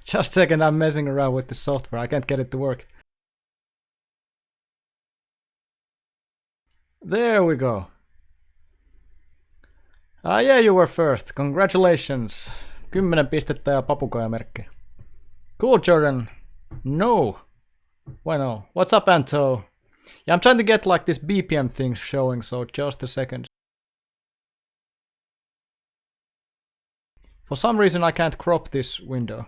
Just a second, I'm messing around with the software. I can't get it to work. There we go. Yeah, you were first. Congratulations. 10 pistettä ja papukoijamerkki. Cool, Jordan. No. Why no? What's up, Anto? Yeah, I'm trying to get like this BPM thing showing, so just a second. For some reason I can't crop this window.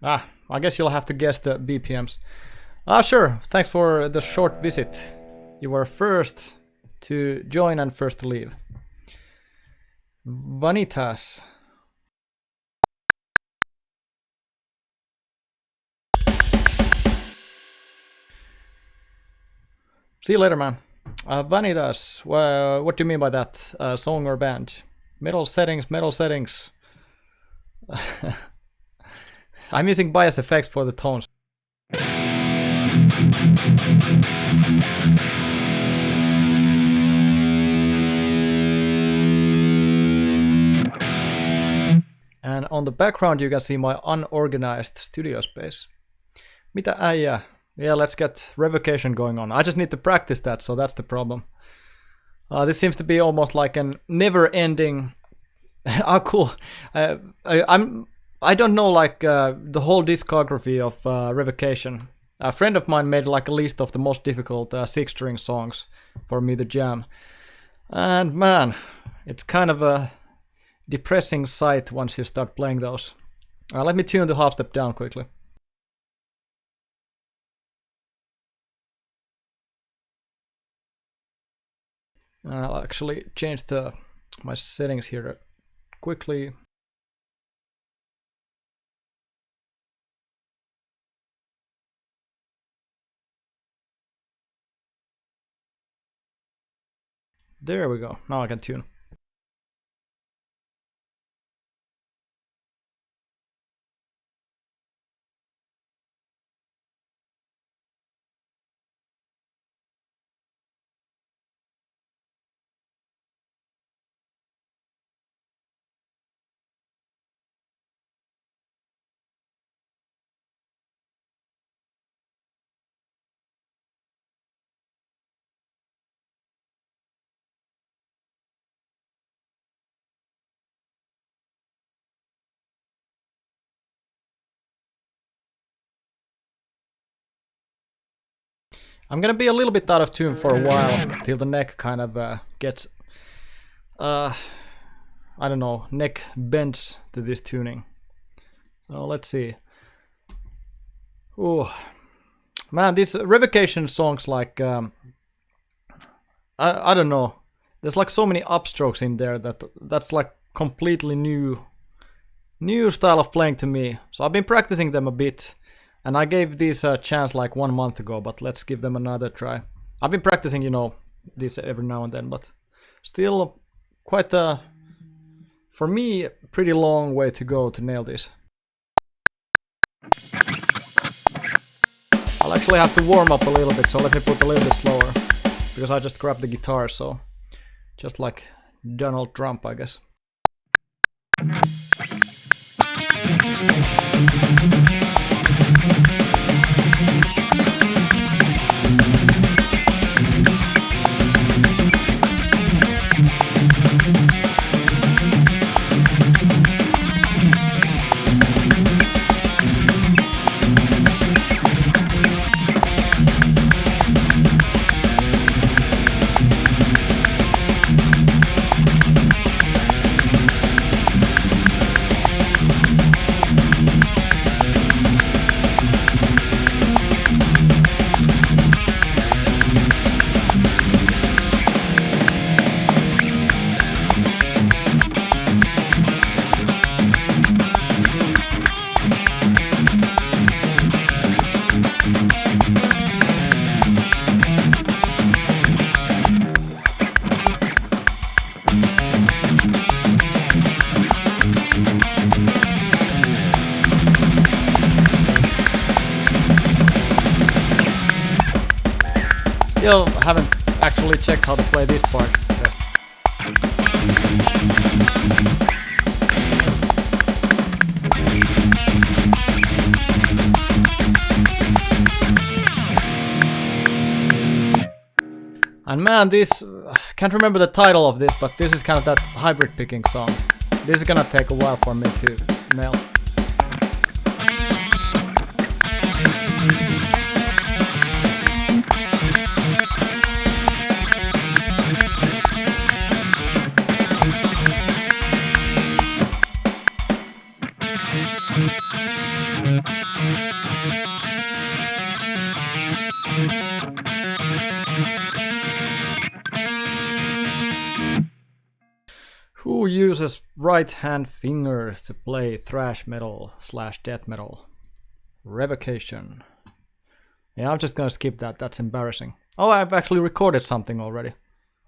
I guess you'll have to guess the BPMs. Sure, thanks for the short visit. You were first to join and first to leave. Vanitas. See you later, man. Vanitas, what do you mean by that? Song or band? Metal settings, metal settings. I'm using bias effects for the tones. And on the background you can see my unorganized studio space. Mitä äijää? Yeah, let's get Revocation going on. I just need to practice that, so that's the problem. This seems to be almost like an never-ending... cool. I don't know like the whole discography of Revocation. A friend of mine made like a list of the most difficult 6-string songs for me to jam. And man, it's kind of a depressing sight once you start playing those. Let me tune the half step down quickly. I'll actually change my settings here quickly. There we go. Now I can tune. I'm gonna be a little bit out of tune for a while, till the neck kind of gets, I don't know, neck bends to this tuning. So let's see. Oh, man, these Revocation songs, like, I don't know. There's like so many upstrokes in there that's like completely new style of playing to me. So I've been practicing them a bit. And I gave these a chance like 1 month ago, but let's give them another try. I've been practicing, you know, this every now and then, but still quite a, for me, pretty long way to go to nail this. I'll actually have to warm up a little bit, so let me put a little bit slower. Because I just grabbed the guitar, so just like Donald Trump, I guess. Still haven't actually checked how to play this part. And man, this, can't remember the title of this, but this is kind of that hybrid picking song. This is gonna take a while for me to nail. Who uses right hand fingers to play thrash metal / death metal? Revocation. Yeah, I'm just gonna skip that, that's embarrassing. Oh, I've actually recorded something already.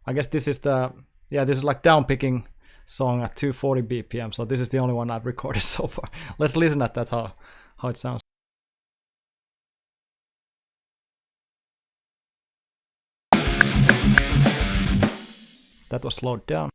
I guess this is the, yeah, this is like down picking song at 240 BPM, so this is the only one I've recorded so far. Let's listen at that, how it sounds. That was slowed down.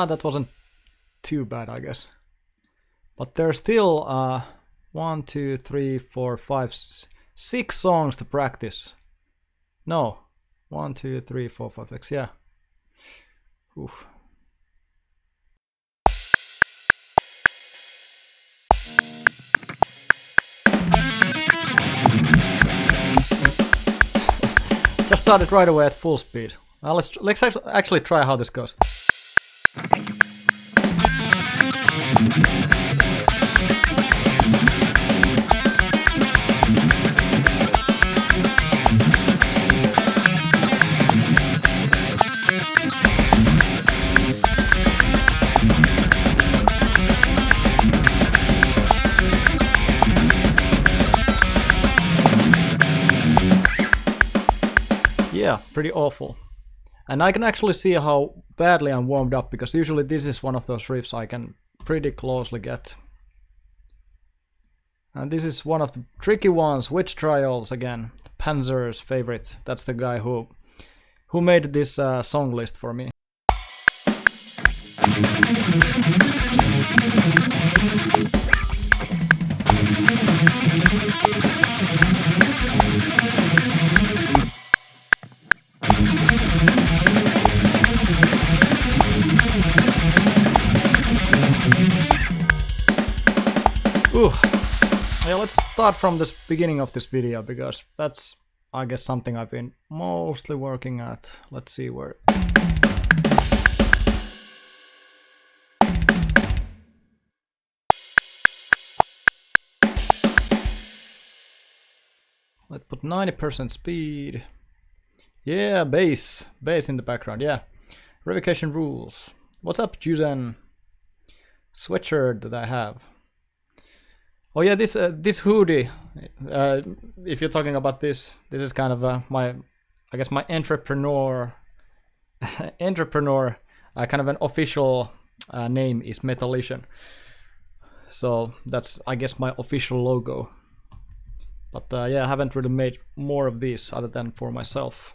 That wasn't too bad, I guess. But there's still 1, 2, 3, 4, 5, 6 songs to practice. No, 1, 2, 3, 4, 5, 6. Yeah. Oof. Just started right away at full speed. Now let's actually try how this goes. Yeah, pretty awful. And I can actually see how badly I'm warmed up, because usually this is one of those riffs I can pretty closely get. And this is one of the tricky ones, Witch Trials again. Panzer's favorite. That's the guy who made this song list for me. Ooh. Yeah, let's start from the beginning of this video, because that's, I guess, something I've been mostly working at. Let's see where. Let's put 90% speed. Yeah, bass in the background. Yeah, Revocation rules. What's up, Juzen? Sweatshirt that I have. Oh yeah, this hoodie. If you're talking about this is kind of my, I guess, my entrepreneur kind of an official name is Metallician. So that's, I guess, my official logo. But yeah, I haven't really made more of these other than for myself.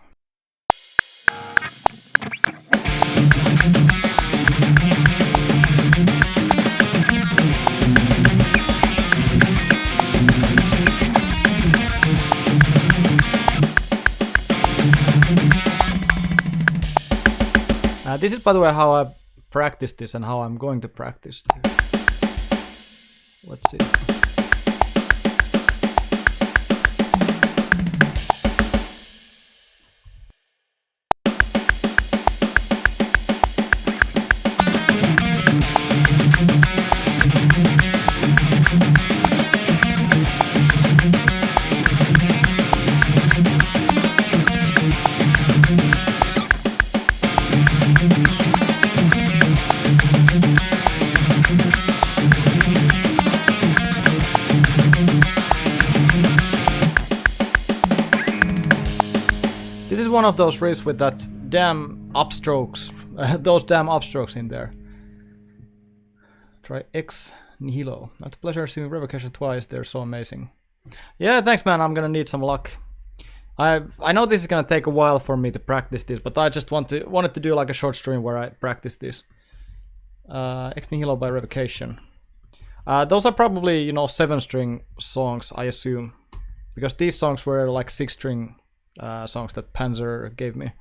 This is, by the way, how I practiced this and how I'm going to practice too. Let's see. This is one of those riffs with that damn upstrokes, those damn upstrokes in there. Try Ex Nihilo. Not a pleasure seeing Revocation twice, they're so amazing. Yeah, thanks man, I'm gonna need some luck. I know this is gonna take a while for me to practice this, but I just wanted to do like a short stream where I practice this. Ex Nihilo by Revocation. Those are probably, you know, 7-string songs, I assume. Because these songs were like 6-string songs that Panzer gave me.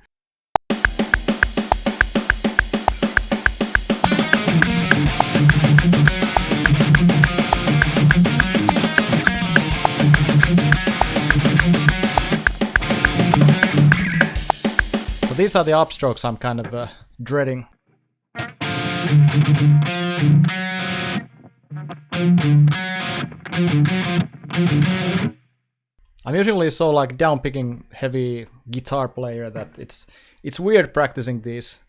So these are the upstrokes I'm kind of dreading. I'm usually so like down-picking heavy guitar player that it's weird practicing these.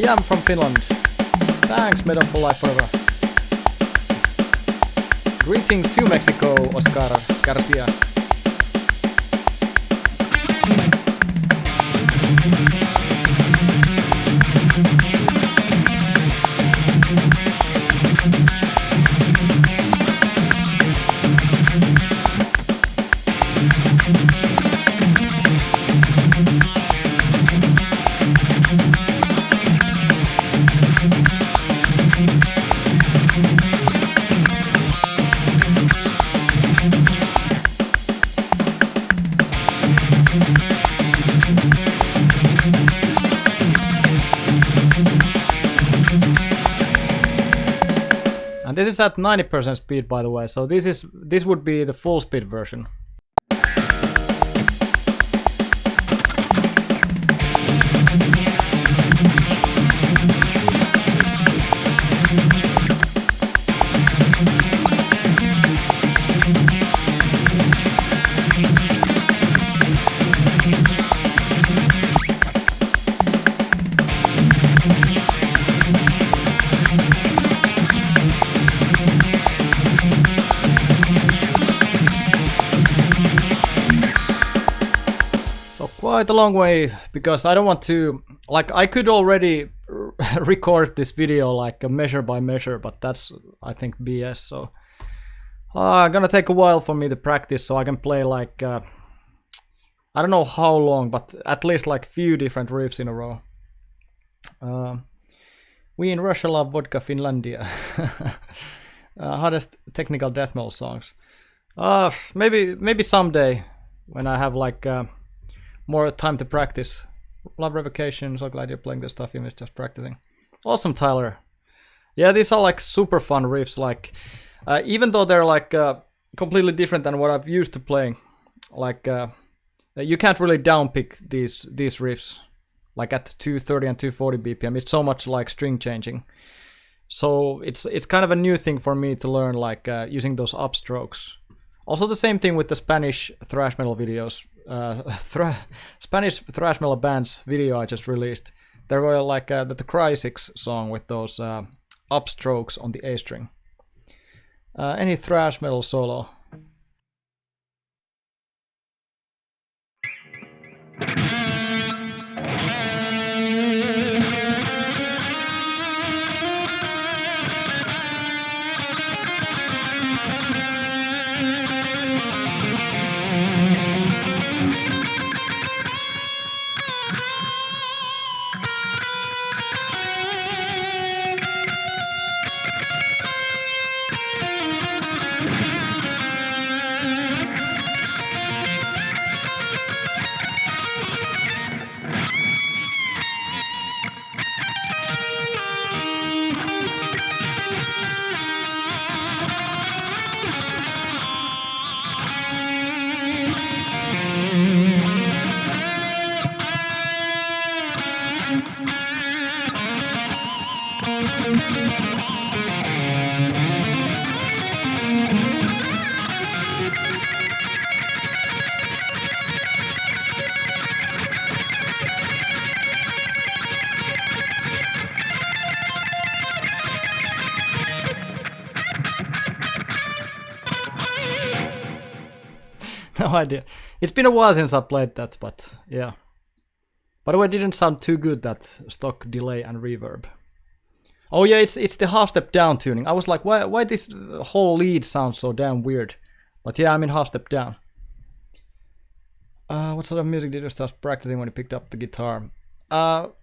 Yeah, I'm from Finland. Thanks, Medal for Life Forever. Greetings to Mexico, Oscar Garcia. And this is at 90% speed, by the way, so this would be the full speed version. Quite a long way, because I don't want to, like, I could already record this video like a measure by measure, but that's, I think, BS, so gonna take a while for me to practice so I can play like I don't know how long, but at least like few different riffs in a row. We in Russia love vodka Finlandia. Hardest technical death metal songs. Maybe someday when I have like more time to practice. Love Revocation, so glad you're playing this stuff, even if it's just practicing. Awesome, Tyler. Yeah, these are like super fun riffs, like even though they're like completely different than what I've used to playing, like you can't really downpick these riffs like at 230 and 240 BPM. It's so much like string changing. So it's kind of a new thing for me to learn, like using those upstrokes. Also the same thing with the Spanish thrash metal videos. Spanish thrash metal band's video I just released. There were like the Cry6 song with those upstrokes on the A string. Any thrash metal solo? No idea. It's been a while since I played that, but yeah. By the way, it didn't sound too good, that stock delay and reverb. Oh yeah, it's the half step down tuning. I was like, why this whole lead sounds so damn weird? But yeah, I'm in half step down. What sort of music did you start practicing when you picked up the guitar? The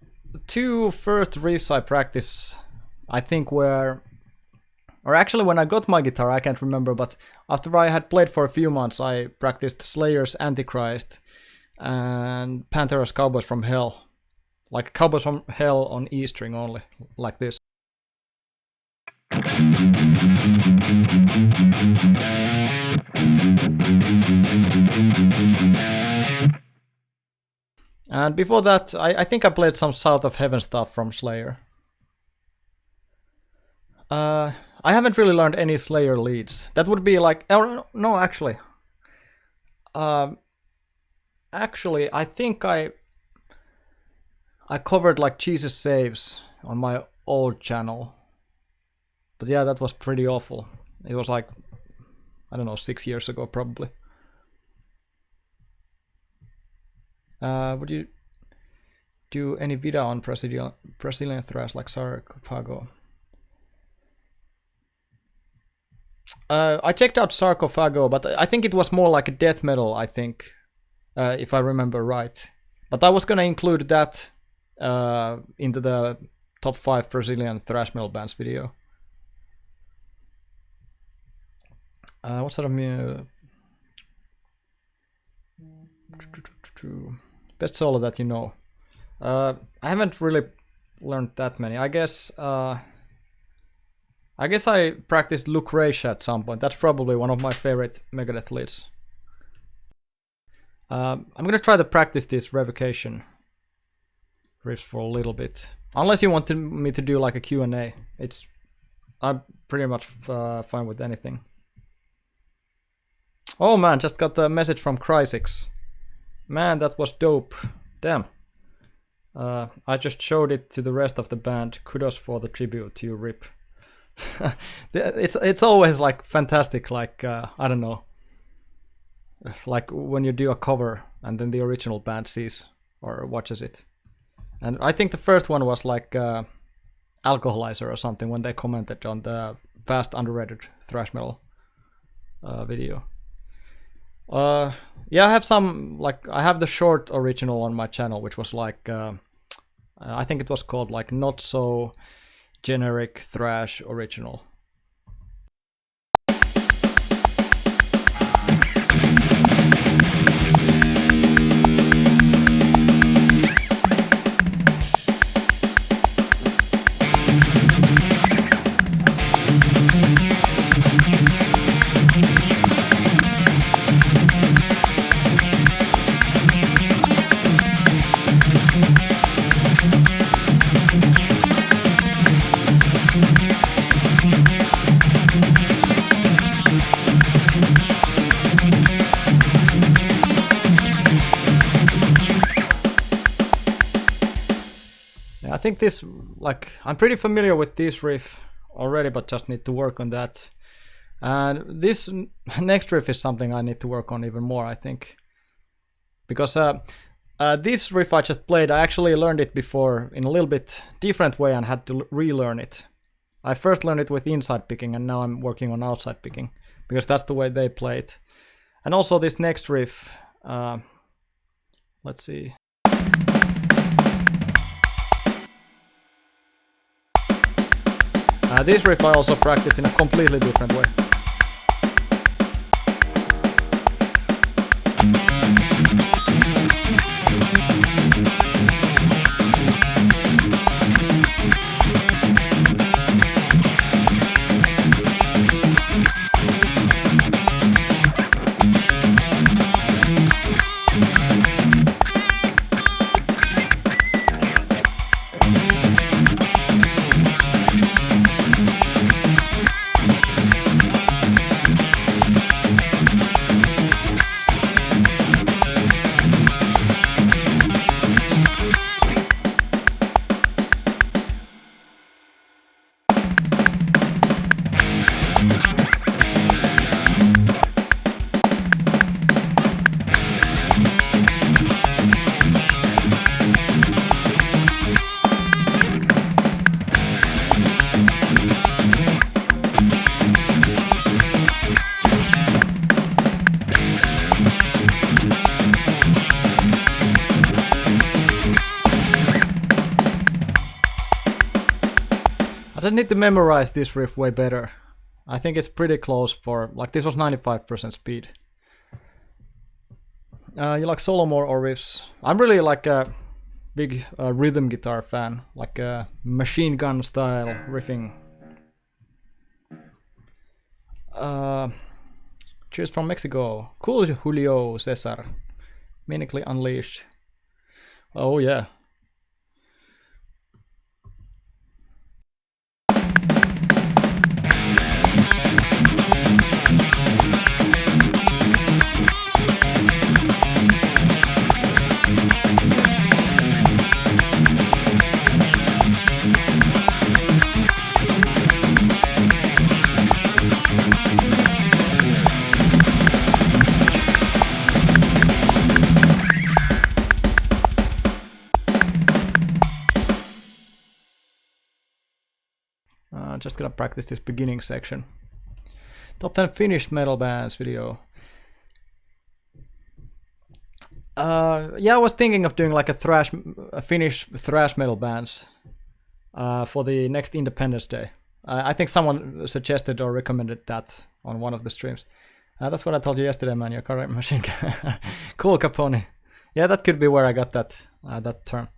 two first riffs I practiced, I think were... Or actually, when I got my guitar, I can't remember, but after I had played for a few months, I practiced Slayer's Antichrist and Pantera's Cowboys from Hell. Like Cowboys from Hell on E string only, like this. And before that, I think I played some South of Heaven stuff from Slayer. I haven't really learned any Slayer leads. That would be like... Oh, no, actually. Actually, I think I covered like Jesus Saves on my old channel. But yeah, that was pretty awful. It was like, I don't know, 6 years ago probably. Would you do any video on Brazilian thrash like Sarcophago? I checked out Sarcophago, but I think it was more like a death metal, I think, if I remember right. But I was gonna include that into the top 5 Brazilian thrash metal bands video. What sort of best solo that you know? I haven't really learned that many. I guess I practiced Lucretia at some point. That's probably one of my favorite Megadeth leads. I'm gonna try to practice this Revocation riffs for a little bit. Unless you want me to do like a Q&A. I'm pretty much fine with anything. Oh man, just got a message from Crysis. Man, that was dope. Damn. I just showed it to the rest of the band. Kudos for the tribute to you, Rip. It's always like fantastic, like I don't know, like when you do a cover and then the original band sees or watches it. And I think the first one was like Alcoholizer or something, when they commented on the fast underrated thrash metal video. Yeah, I have some, like I have the short original on my channel, which was like I think it was called like Not So Generic Thrash Original. I think this, like, I'm pretty familiar with this riff already, but just need to work on that. And this next riff is something I need to work on even more, I think. Because this riff I just played, I actually learned it before in a little bit different way and had to relearn it. I first learned it with inside picking, and now I'm working on outside picking, because that's the way they play it. And also this next riff, let's see. This riff I also practice in a completely different way. need to memorize this riff way better. I think it's pretty close for, like, this was 95% speed. You like solo more or riffs? I'm really like a big rhythm guitar fan, like a machine gun style riffing. Cheers from Mexico. Cool Julio Cesar. Minically Unleashed. Oh yeah. Just gonna practice this beginning section. Top 10 Finnish metal bands video. Yeah, I was thinking of doing like a Finnish thrash metal bands for the next Independence Day. I think someone suggested or recommended that on one of the streams. That's what I told you yesterday, man. Your current machine. Cool, Capone. Yeah, that could be where I got that term.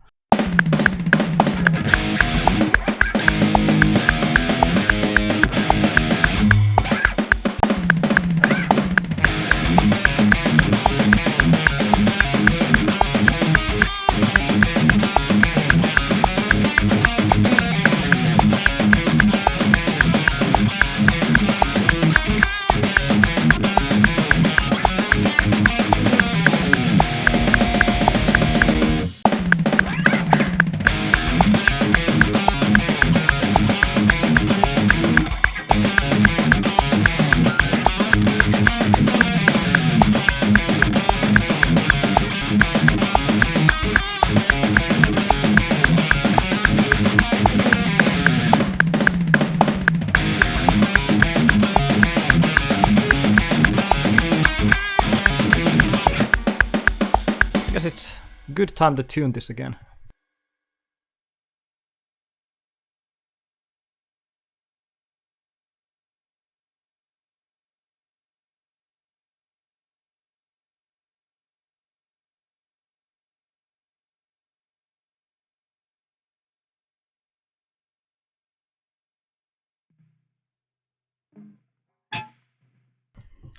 It's good time to tune this again.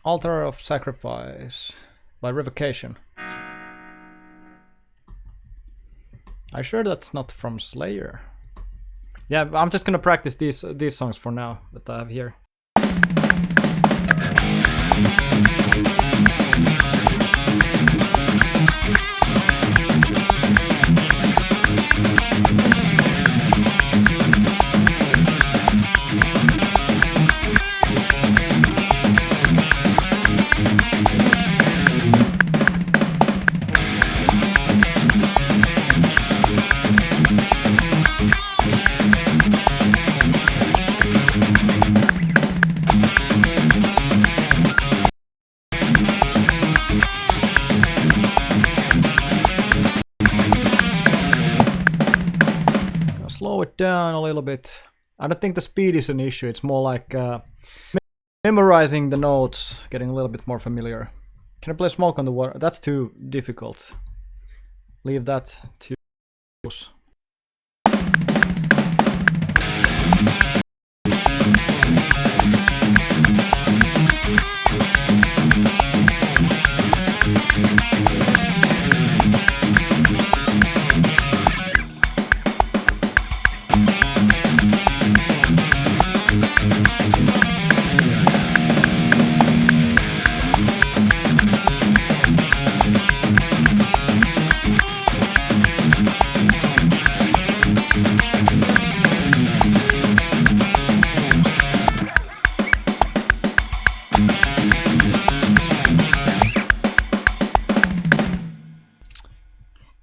Altar of Sacrifice by Revocation. Are you sure that's not from Slayer? Yeah, I'm just gonna practice these songs for now that I have here. Slow it down a little bit. I don't think the speed is an issue. It's more like memorizing the notes, getting a little bit more familiar. Can I play Smoke on the Water? That's too difficult. Leave that to use.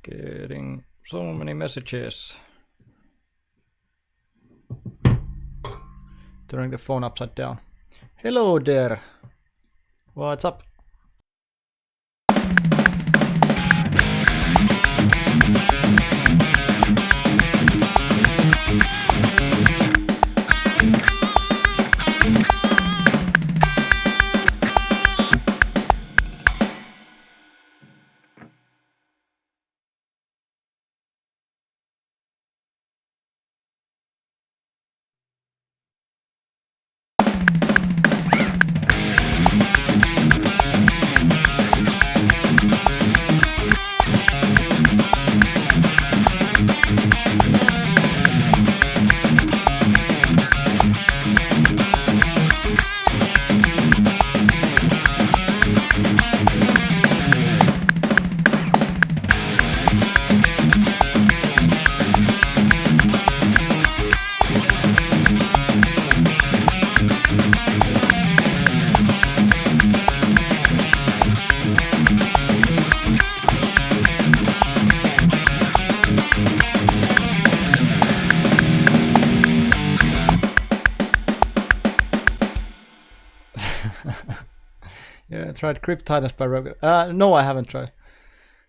Getting so many messages. Turning the phone upside down. Hello there. What's up? Yeah, I tried Crypt Titans by Revocation. No, I haven't tried.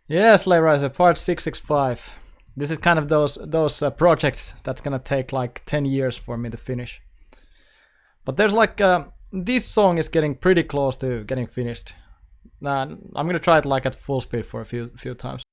Yeah, Slay Riser, part 665. This is kind of those projects that's gonna take like 10 years for me to finish. But there's like, this song is getting pretty close to getting finished. I'm gonna try it like at full speed for a few times.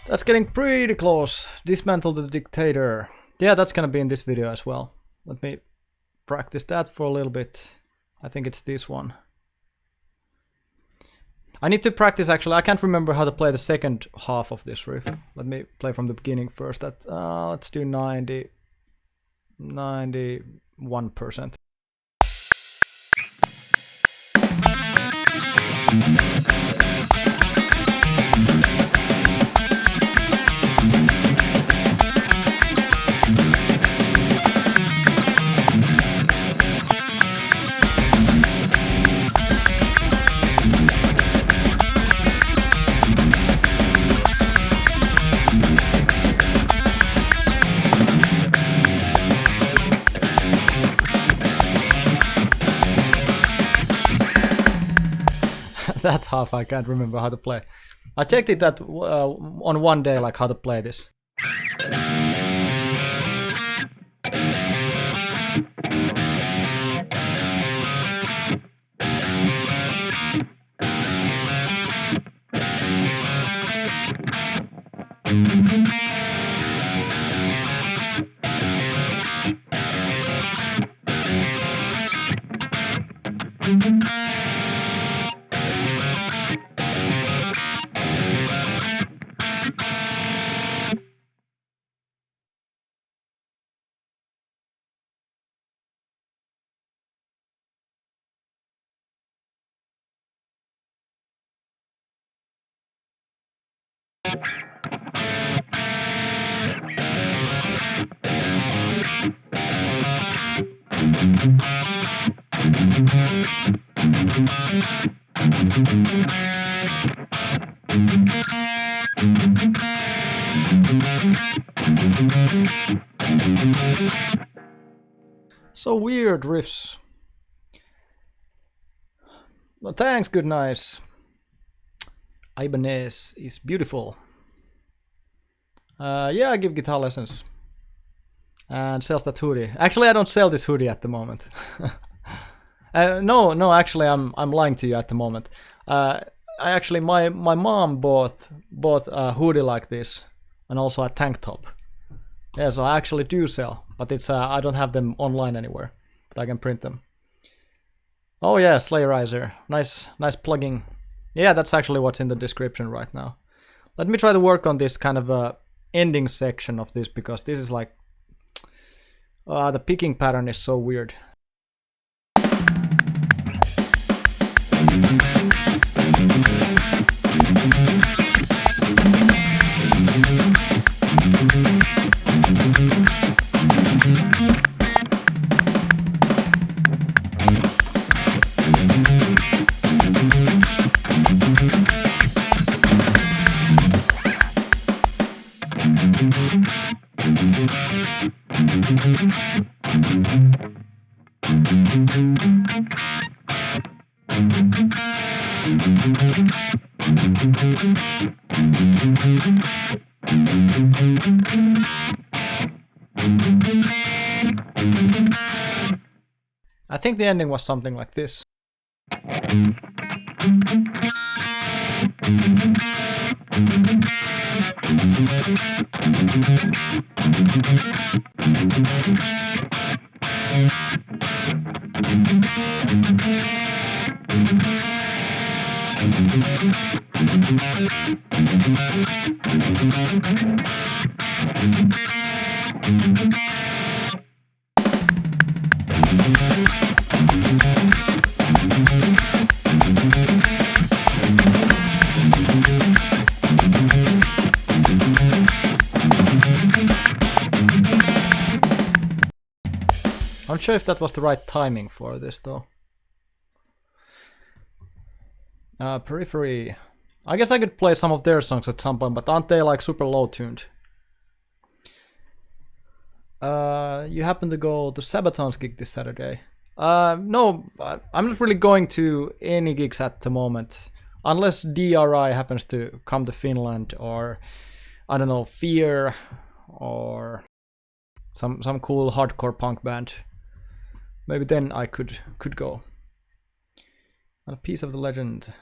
That's getting pretty close. Dismantle the Dictator. Yeah, that's gonna be in this video as well. Let me practice that for a little bit. I think it's this one. I need to practice actually. I can't remember how to play the second half of this riff. Let me play from the beginning first. Let's do 91%. That half I can't remember how to play. I checked it that on one day, like how to play this. So weird riffs. Well, thanks, good nice. Ibanez is beautiful. Yeah, I give guitar lessons. And sells that hoodie. Actually, I don't sell this hoodie at the moment. No, actually, I'm lying to you at the moment. My mom bought a hoodie like this and also a tank top. Yeah, so I actually do sell, but it's I don't have them online anywhere, but I can print them. Oh yeah, Slay Riser, nice plugging. Yeah, that's actually what's in the description right now. Let me try to work on this kind of ending section of this, because this is like the picking pattern is so weird. I think the ending was something like this. I'm not sure if that was the right timing for this though. Periphery. I guess I could play some of their songs at some point, but aren't they like super low tuned? You happen to go to Sabaton's gig this Saturday? No, I'm not really going to any gigs at the moment. Unless DRI happens to come to Finland, or I don't know, Fear, or some cool hardcore punk band. Maybe then I could go. And a piece of the legend,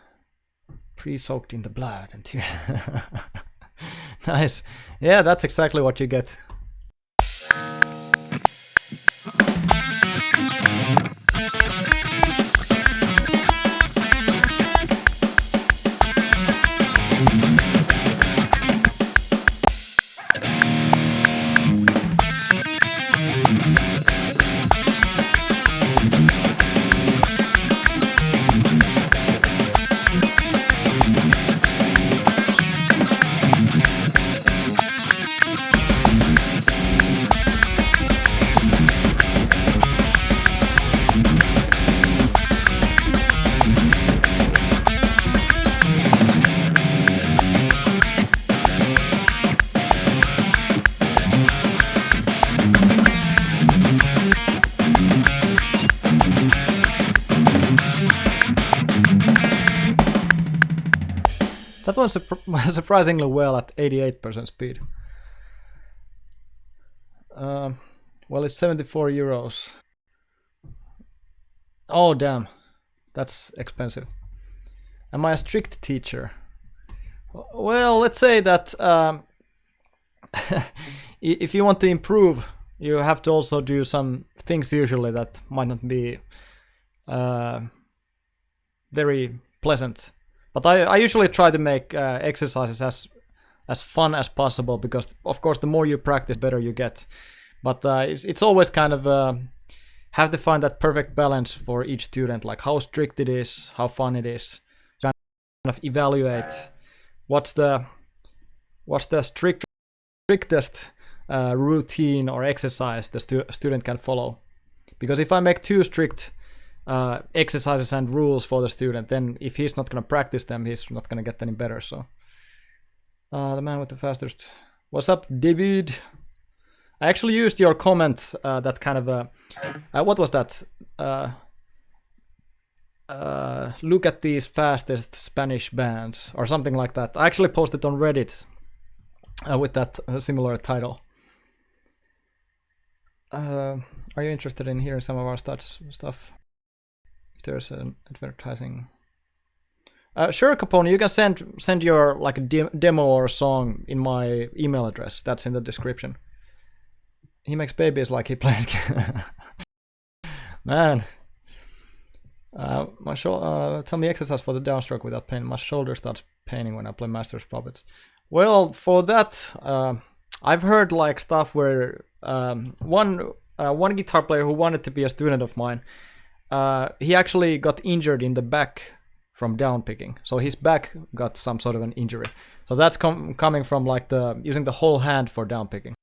pre-soaked in the blood and tears. Nice. Yeah, that's exactly what you get. That went surprisingly well at 88% speed. Well, it's 74 euros. Oh, damn. That's expensive. Am I a strict teacher? Well, let's say that if you want to improve, you have to also do some things usually that might not be very pleasant. But I usually try to make exercises as fun as possible, because of course the more you practice, better you get. But it's always kind of have to find that perfect balance for each student, like how strict it is, how fun it is. Kind of evaluate what's the strictest routine or exercise the student can follow. Because if I make too strict exercises and rules for the student, then if he's not going to practice them, he's not going to get any better. So the man with the fastest. What's up, David? I actually used your comment, that kind of what was that, look at these fastest Spanish bands or something like that. I actually posted on Reddit with that similar title. Are you interested in hearing some of our stuff? If there's an advertising, sure, Capone, you can send your like a demo or a song in my email address. That's in the description. He makes babies like he plays. Man, tell me exercise for the downstroke without pain. My shoulder starts paining when I play Master's Puppets. Well, for that, I've heard like stuff where one guitar player who wanted to be a student of mine, he actually got injured in the back from down picking. So his back got some sort of an injury. So that's coming from like using the whole hand for down picking.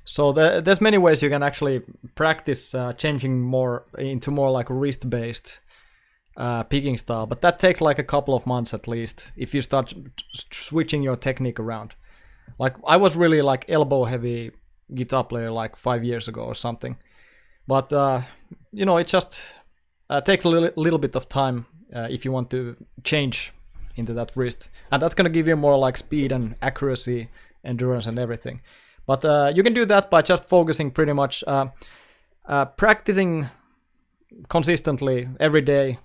So there's many ways you can actually practice changing more into more like wrist-based picking style, but that takes like a couple of months at least if you start switching your technique around. Like I was really like elbow heavy guitar player like 5 years ago or something, but you know, it just takes a little bit of time if you want to change into that wrist, and that's gonna give you more like speed and accuracy, endurance and everything. But you can do that by just focusing pretty much, practicing consistently every day.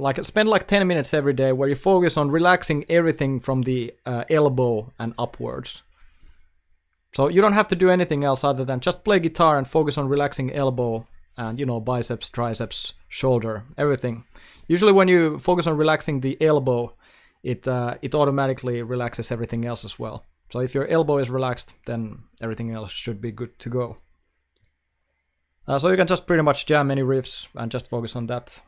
Like spend like 10 minutes every day where you focus on relaxing everything from the elbow and upwards. So you don't have to do anything else other than just play guitar and focus on relaxing elbow and, you know, biceps, triceps, shoulder, everything. Usually when you focus on relaxing the elbow, it automatically relaxes everything else as well. So if your elbow is relaxed, then everything else should be good to go. So you can just pretty much jam any riffs and just focus on that.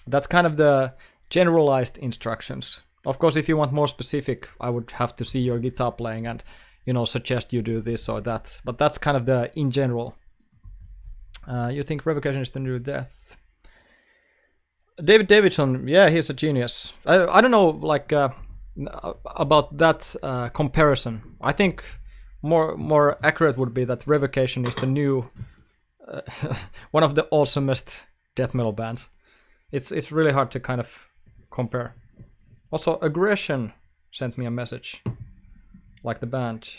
That's kind of the generalized instructions. Of course, if you want more specific, I would have to see your guitar playing and, you know, suggest you do this or that. But that's kind of the in general. You think Revocation is the new death? David Davidson, yeah, he's a genius. I don't know, like, about that comparison. I think more accurate would be that Revocation is the new one of the awesomest death metal bands. It's really hard to kind of compare. Also, Aggression sent me a message, like the band.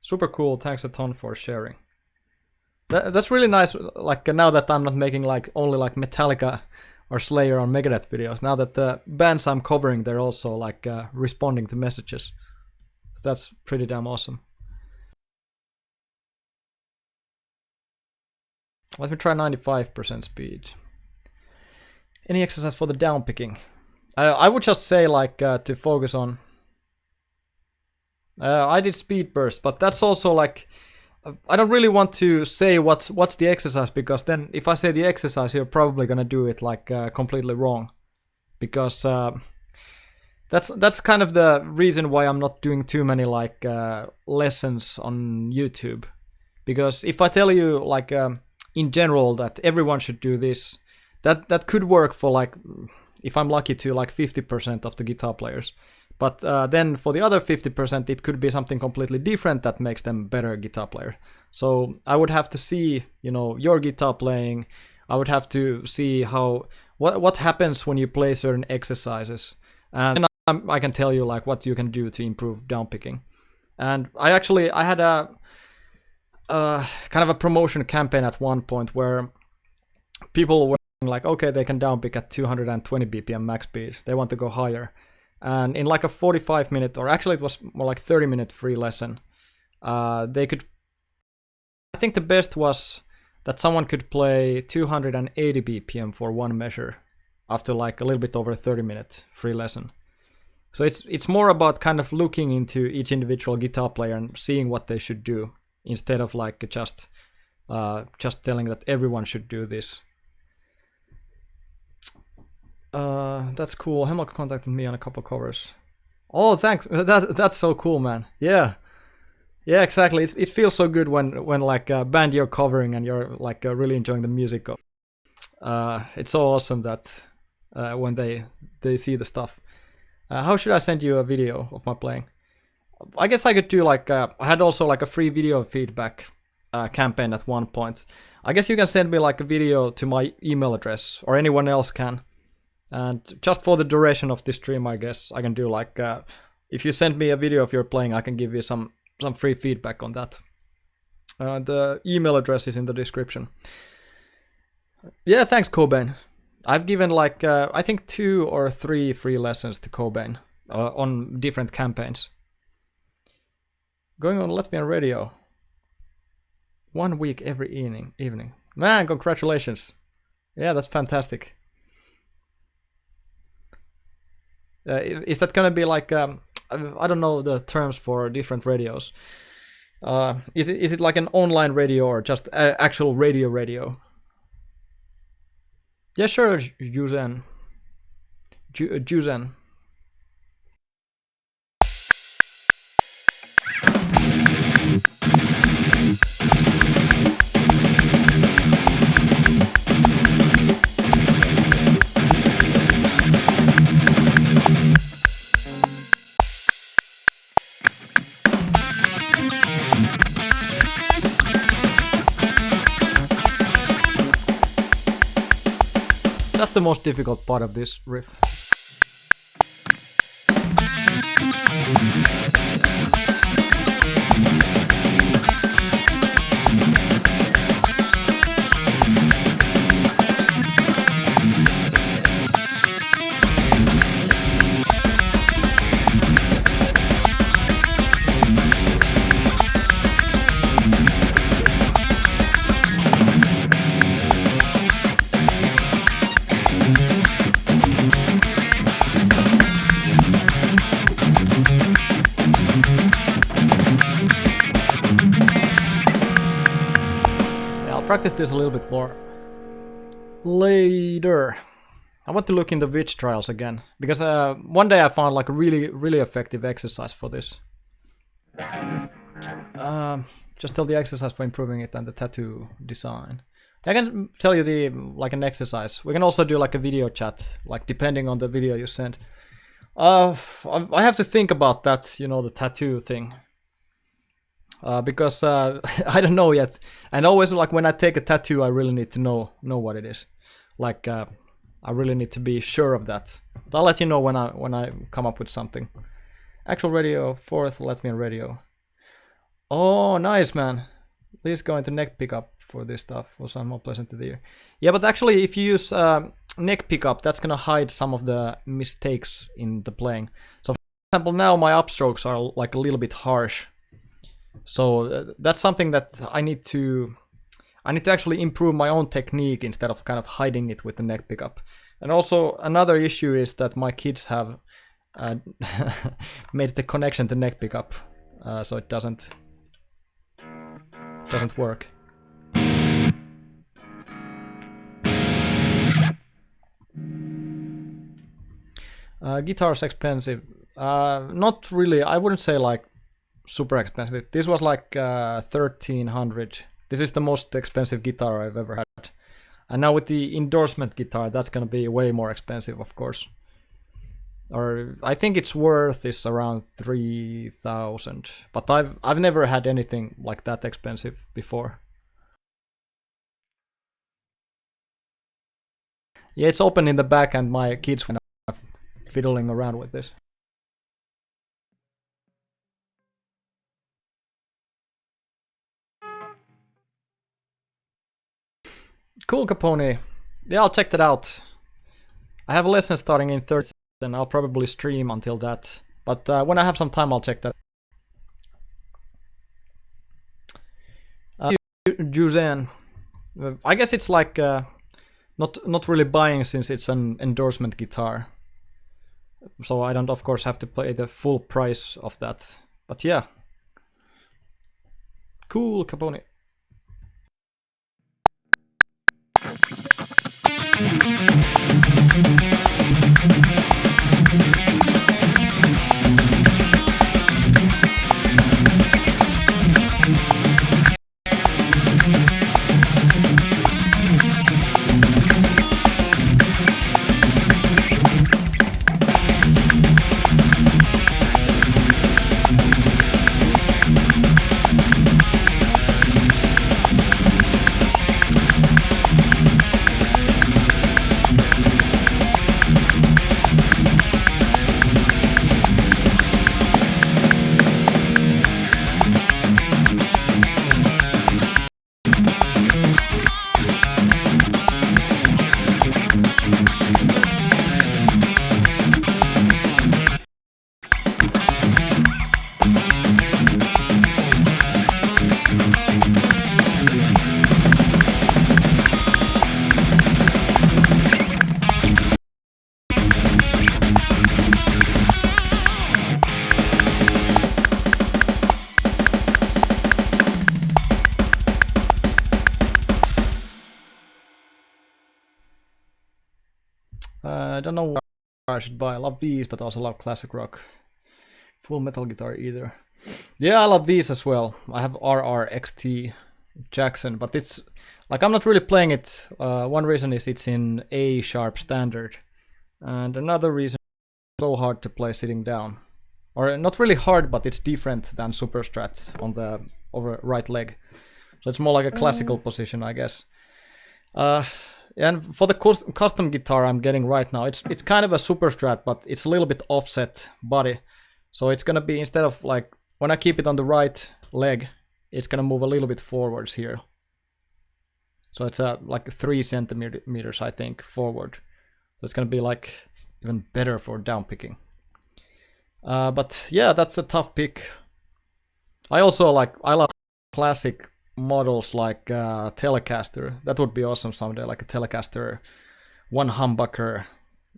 Super cool. Thanks a ton for sharing. That's really nice. Like now that I'm not making like only like Metallica or Slayer or Megadeth videos, now that the bands I'm covering, they're also like responding to messages. That's pretty damn awesome. Let me try 95% speed. Any exercise for the down picking? I would just say like to focus on. I did speed burst, but that's also like I don't really want to say what's the exercise, because then if I say the exercise, you're probably gonna do it like completely wrong, because that's kind of the reason why I'm not doing too many like lessons on YouTube, because if I tell you like in general that everyone should do this, that could work for like, if I'm lucky, to like 50% of the guitar players. But then for the other 50%, it could be something completely different that makes them better guitar player. So I would have to see, you know, your guitar playing. I would have to see what happens when you play certain exercises, and I can tell you like what you can do to improve down picking. And I had a kind of a promotion campaign at one point where people were like, okay, they can down pick at 220 BPM max speed. They want to go higher. And in like a 45-minute, or actually it was more like 30-minute free lesson, they could, I think the best was that someone could play 280 BPM for one measure after like a little bit over a 30-minute free lesson. So it's more about kind of looking into each individual guitar player and seeing what they should do, instead of like just telling that everyone should do this. That's cool. Hemlock contacted me on a couple covers. Oh, thanks. That's so cool, man. Yeah, exactly. It feels so good when like a band you're covering and you're like really enjoying the music. It's so awesome that when they see the stuff. How should I send you a video of my playing? I guess I could do like I had also like a free video feedback campaign at one point. I guess you can send me like a video to my email address, or anyone else can. And just for the duration of this stream, I guess I can do like, if you send me a video of your playing, I can give you some free feedback on that. The email address is in the description. Yeah, thanks, Cobain. I've given like, I think 2 or 3 free lessons to Cobain on different campaigns. Going on Latvian radio. 1 week every evening. Man, congratulations. Yeah, that's fantastic. Is that gonna be like I don't know the terms for different radios. Is it like an online radio or just actual radio? Yeah, sure, Juzen. Juzen. That's the most difficult part of this riff. Practice this a little bit more later. I want to look in the witch trials again because one day I found like a really effective exercise for this. Just tell the exercise for improving it and the tattoo design. I can tell you the like an exercise. We can also do like a video chat, like depending on the video you send. I have to think about that, you know, the tattoo thing. Because I don't know yet, and always like when I take a tattoo, I really need to know what it is. Like I really need to be sure of that. But I'll let you know when I come up with something. Actual radio 4th, let me in radio. Oh, nice man. Please go into neck pickup for this stuff. Will sound more pleasant to the ear. Yeah, but actually, if you use neck pickup, that's gonna hide some of the mistakes in the playing. So, for example, now my upstrokes are like a little bit harsh. So that's something that I need to actually improve my own technique instead of kind of hiding it with the neck pickup. And also another issue is that my kids have made the connection to neck pickup, so it doesn't work. Guitar's expensive. Not really. I wouldn't say like super expensive. This was like 1,300. This is the most expensive guitar I've ever had. And now with the endorsement guitar, that's gonna be way more expensive, of course. Or I think its worth is around 3,000. But I've never had anything like that expensive before. Yeah, it's open in the back, and my kids were fiddling around with this. Cool, Capone. Yeah, I'll check that out. I have a lesson starting in 30, and I'll probably stream until that. But when I have some time, I'll check that. Juzan. I guess it's like not really buying since it's an endorsement guitar. So I don't, of course, have to pay the full price of that. But yeah. Cool, Capone. I don't know what I should buy. I love these, but also love classic rock. Full metal guitar either. Yeah, I love these as well. I have RRXT Jackson, but it's like I'm not really playing it. One reason is it's in A sharp standard, and another reason it's so hard to play sitting down. Or not really hard, but it's different than super strats on the over right leg. So it's more like a classical position, I guess. And for the custom guitar I'm getting right now, it's kind of a super strat, but it's a little bit offset body. So it's gonna be, instead of like, when I keep it on the right leg, it's gonna move a little bit forwards here. So it's like 3 centimeters, I think, forward. So it's gonna be like even better for down picking. But yeah, that's a tough pick. I love classic models like Telecaster. That would be awesome someday, like a Telecaster, one humbucker,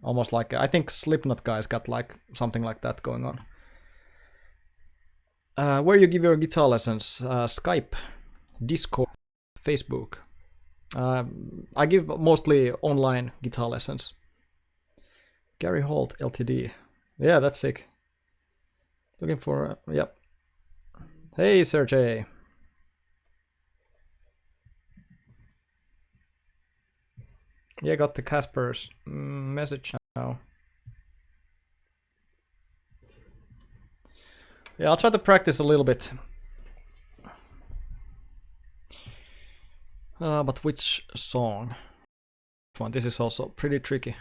almost like, I think Slipknot guys got like something like that going on. Where you give your guitar lessons? Skype, Discord, Facebook. I give mostly online guitar lessons. Gary Holt Ltd. Yeah, that's sick. Looking for, yep. Hey, Sergey. Yeah, got the Casper's message now. Yeah, I'll try to practice a little bit. But which song? This is also pretty tricky.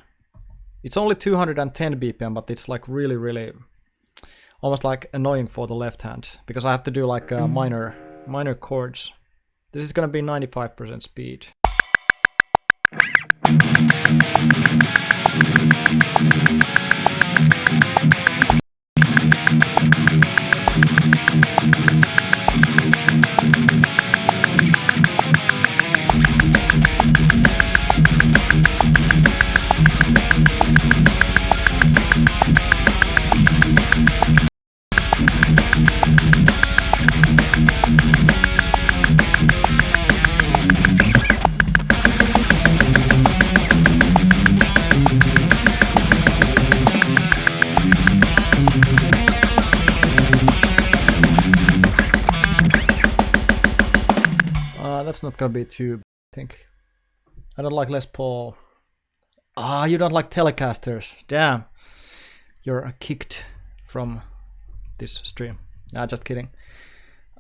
It's only 210 BPM, but it's like really, really almost like annoying for the left hand, because I have to do like minor chords. This is gonna be 95% speed. That's not gonna be too, I think. I don't like Les Paul. You don't like Telecasters. Damn. You're kicked from this stream. Nah, just kidding.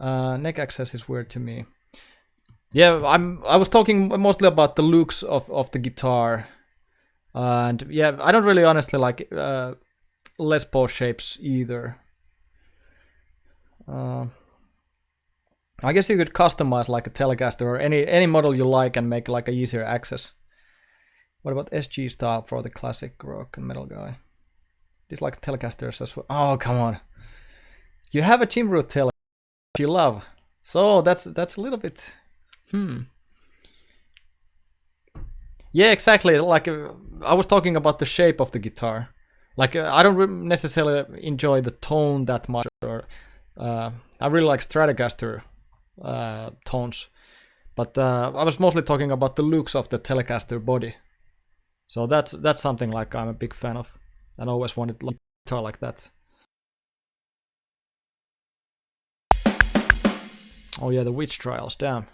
Neck access is weird to me. Yeah, I was talking mostly about the looks of the guitar. And yeah, I don't really honestly like Les Paul shapes either. I guess you could customize like a Telecaster or any model you like and make like a easier access. What about SG style for the classic rock and metal guy? Just like Telecasters as well. Oh, come on. You have a Jim Root Telecaster you love. So that's a little bit... Yeah, exactly. Like I was talking about the shape of the guitar. Like I don't necessarily enjoy the tone that much. Or I really like Stratocaster tones, but I was mostly talking about the looks of the Telecaster body. So that's something like I'm a big fan of, and I always wanted a guitar like that. Oh yeah, the Witch Trials, damn.